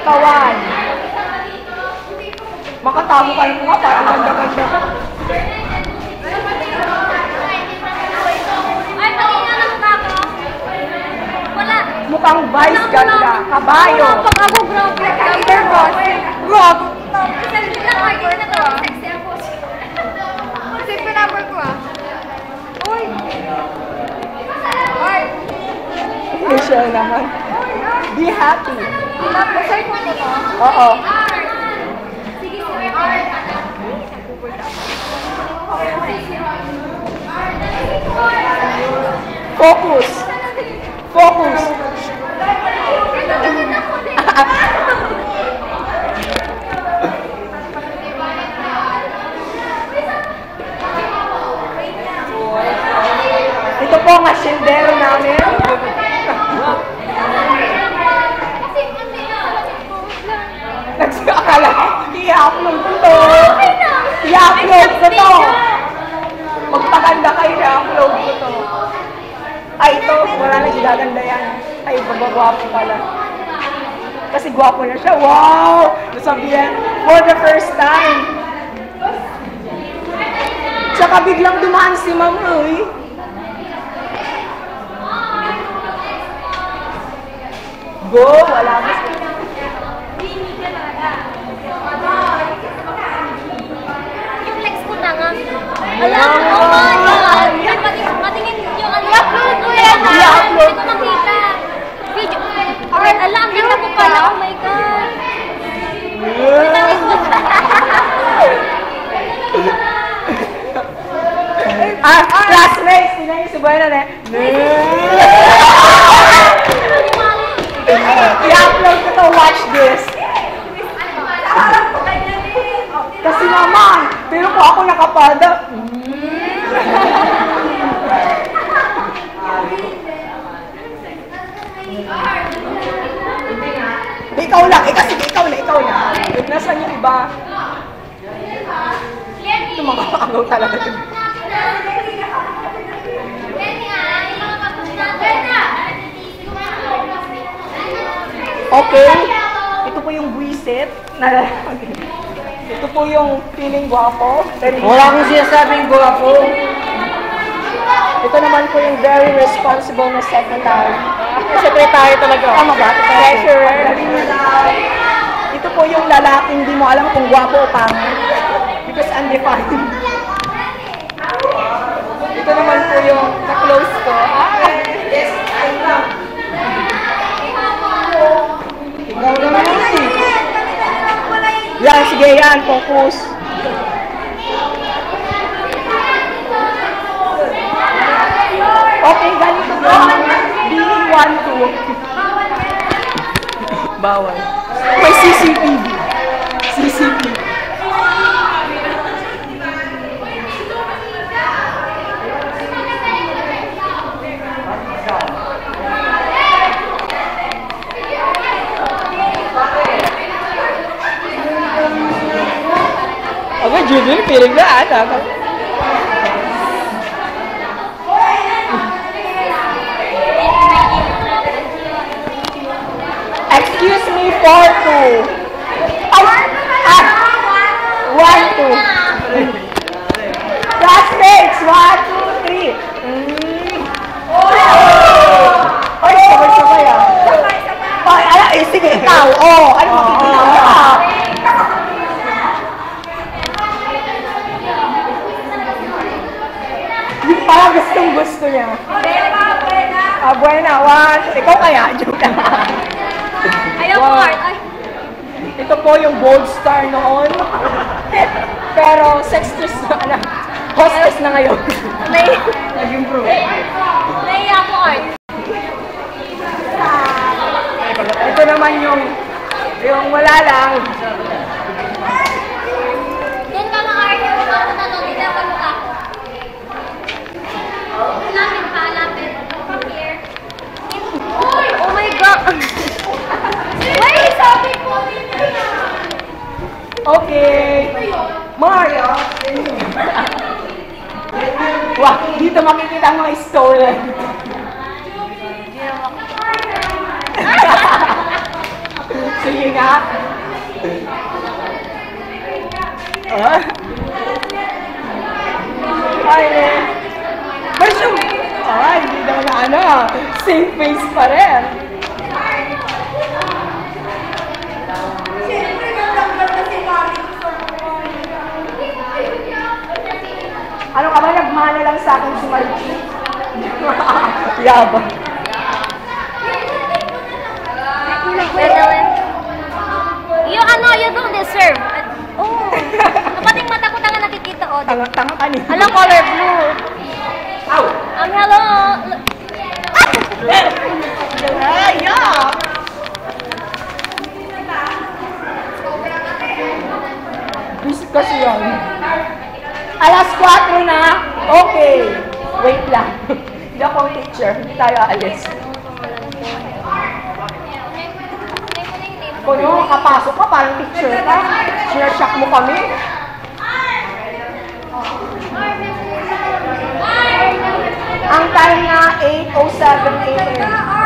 katawan. Makatago ka nga, parang ganda-ganda. Ay, kanina lang ako. Wala. Mukhang vice ganda. Kabayo. Pag ako, bro. Number boss. Rock. Selfie lang ako. Hindi na to. Sexy ako. Sexy number ko ah. Uy. Uy. Michelle naman. Be happy. Masay ko nito. Oo. Sige, Focus. Focus. Ito po ang asyendero namin. Akala ko, i-upload ko to. I-upload ko to. Magpaganda kayo, i-upload ko to. Ay, ito, wala nang igaganda yan. Ay, babagwapo pala. Kasi gwapo na siya. Wow! Nasabihan, for the first time. Tsaka biglang dumaan si Ma'am Uy. Go! Wala ba? Yung legs ko na nga. Alam mo, oh my God! Patingin yung ano. I-upload ko yan. Hindi ko makita. Video. Alright, alam. Ang ganda ko pala. Oh my God. Classmates! Sila yung subuhay na na. I-upload ko to, watch this. Kasi naman, pero kung ako nakapalda. Ikaw lang, kasi ikaw na. Nasaan yung iba? Ito mga agaw talaga. Okay, ito po yung buwisit. Ito po yung feeling guwapo. Wala akong sinasabing gwapo. Ito naman po yung very responsible na secretary. Secretary talaga. Tama ba? Treasurer. Ito po yung lalaking hindi mo alam kung guwapo o pangit. Because undefined. Ito naman po yung ka-close ko. Yes, I love. Ikaw naman eh. Yan, sige yan, focus. Okay, ganito po. Being 1, 2. Bawal. May CCTV. CCTV. Ako, Jubil, feeling na ata. Excuse me, 4, 2. 1, 2. Classmates, 1, 2, 3. Ay, sabay-sabay ah. Ay, sige, ikaw. Ano makikita mo? Yung parang gustong-gusto niya. Buena, 1. Ikaw kaya, joke lang. Ayaw ko, Art. Ay. Ito po yung Bold Star noon. Pero sextress na, hostess na ngayon. Nag-improve. Naiya ko, Art. Ito naman yung wala lang. Doon ka mga Art. Yung ako na doon. Hindi ako luka. Lapit pa, lapit. From here. Uy! Oh my God! Wait! Sabi ko! Okay. Mario. Wow, dito makikita ang mga stolen. Sige, Sige nga. Ah. Ay, Marshall! Ay, hindi naman na ano. Same face pa rin. Ano ka ba? Nagmana lang sa akin si Marchi. Yabang. Yung ano, you don't deserve. Oh. Kapating mata ko tanga nakikita, oh. Tanga ka niya. Hello, color blue. Ow! Hello. Ay, yeah! Visit kasi yan. Alas 4 na. Okay. Wait lang. Hindi ako ang teacher. Hindi tayo aalis. Kung yung makapasok ka, parang teacher ka. Sinashock mo kami. Ang time na 8:07 a.m.